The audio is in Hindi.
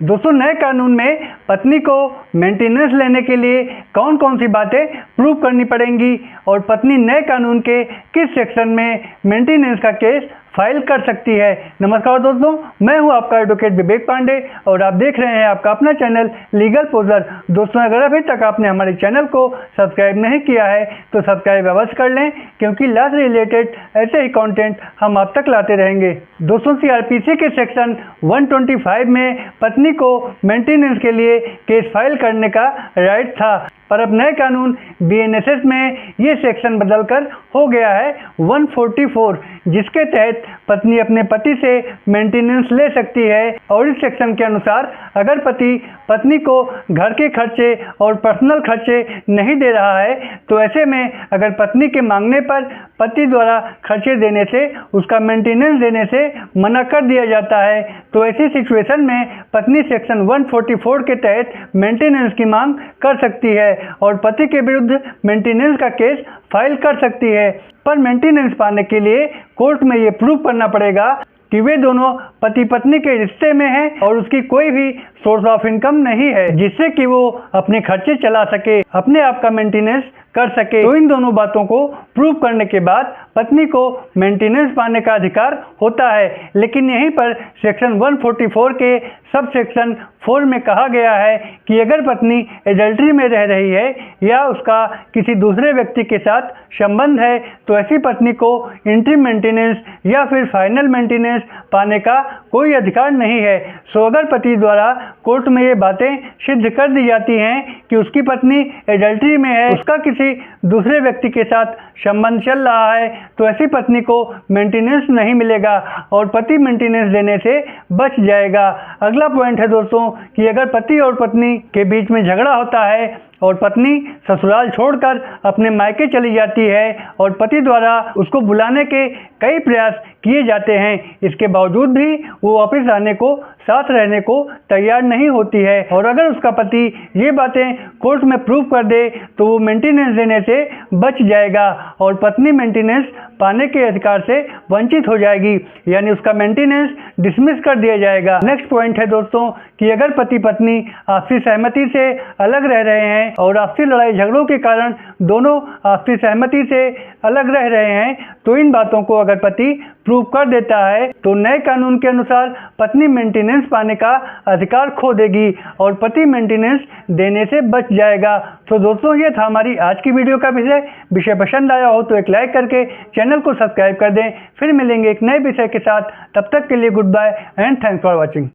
दोस्तों, नए कानून में पत्नी को मेंटेनेंस लेने के लिए कौन कौन सी बातें प्रूव करनी पड़ेंगी और पत्नी नए कानून के किस सेक्शन में मेंटेनेंस का केस फाइल कर सकती है। नमस्कार दोस्तों, मैं हूं आपका एडवोकेट विवेक पांडे और आप देख रहे हैं आपका अपना चैनल लीगल पोजर। दोस्तों, अगर अभी तक आपने हमारे चैनल को सब्सक्राइब नहीं किया है तो सब्सक्राइब अवश्य कर लें, क्योंकि लॉ से रिलेटेड ऐसे ही कंटेंट हम आप तक लाते रहेंगे। दोस्तों, सीआरपीसी के सेक्शन 125 में पत्नी को मेंटेनेंस के लिए केस फाइल करने का राइट था, पर अब नए कानून बीएनएसएस में ये सेक्शन बदलकर हो गया है 144, जिसके तहत पत्नी अपने पति से मेंटेनेंस ले सकती है। और इस सेक्शन के अनुसार अगर पति पत्नी को घर के खर्चे और पर्सनल खर्चे नहीं दे रहा है, तो ऐसे में अगर पत्नी के मांगने पर पति द्वारा खर्चे देने से, उसका मेंटेनेंस देने से मना कर दिया जाता है, तो ऐसी सिचुएशन में पत्नी सेक्शन 144 के तहत मेंटेनेंस की मांग कर सकती है और पति के विरुद्ध मेंटेनेंस का केस फाइल कर सकती है। पर मेंटेनेंस पाने के लिए कोर्ट में ये प्रूव करना पड़ेगा कि वे दोनों पति पत्नी के रिश्ते में हैं और उसकी कोई भी सोर्स ऑफ इनकम नहीं है जिससे कि वो अपने खर्चे चला सके, अपने आप का मेंटेनेंस कर सके। तो इन दोनों बातों को प्रूव करने के बाद पत्नी को मेंटेनेंस पाने का अधिकार होता है। लेकिन यहीं पर सेक्शन 144 के सब सेक्शन 4 में कहा गया है कि अगर पत्नी एडल्ट्री में रह रही है या उसका किसी दूसरे व्यक्ति के साथ संबंध है, तो ऐसी पत्नी को इंटरिम मेंटेनेंस या फिर फाइनल मेंटेनेंस पाने का कोई अधिकार नहीं है। सो अगर पति द्वारा कोर्ट में ये बातें सिद्ध कर दी जाती हैं कि उसकी पत्नी एडल्ट्री में है, उसका किसी दूसरे व्यक्ति के साथ संबंध चल रहा है, तो ऐसी पत्नी को मेंटेनेंस नहीं मिलेगा और पति मेंटेनेंस देने से बच जाएगा। अगला पॉइंट है दोस्तों कि अगर पति और पत्नी के बीच में झगड़ा होता है और पत्नी ससुराल छोड़कर अपने मायके चली जाती है और पति द्वारा उसको बुलाने के कई प्रयास किए जाते हैं, इसके बावजूद भी वो वापस आने को, साथ रहने को तैयार नहीं होती है, और अगर उसका पति ये बातें कोर्ट में प्रूव कर दे तो वो मेंटेनेंस देने से बच जाएगा और पत्नी मेंटेनेंस पाने के अधिकार से वंचित हो जाएगी, यानी उसका मेंटेनेंस डिसमिस कर दिया जाएगा। नेक्स्ट पॉइंट है दोस्तों कि अगर पति पत्नी आपसी सहमति से अलग रह रहे हैं और आपसी लड़ाई झगड़ों के कारण दोनों आपसी सहमति से अलग रह रहे हैं, तो इन बातों को अगर पति प्रूव कर देता है तो नए कानून के अनुसार पत्नी मेंटेनेंस पाने का अधिकार खो देगी और पति मेंटेनेंस देने से बच जाएगा। तो दोस्तों, ये था हमारी आज की वीडियो का विषय पसंद आया हो तो एक लाइक करके चैनल को सब्सक्राइब कर दें। फिर मिलेंगे एक नए विषय के साथ, तब तक के लिए goodbye and thanks for watching.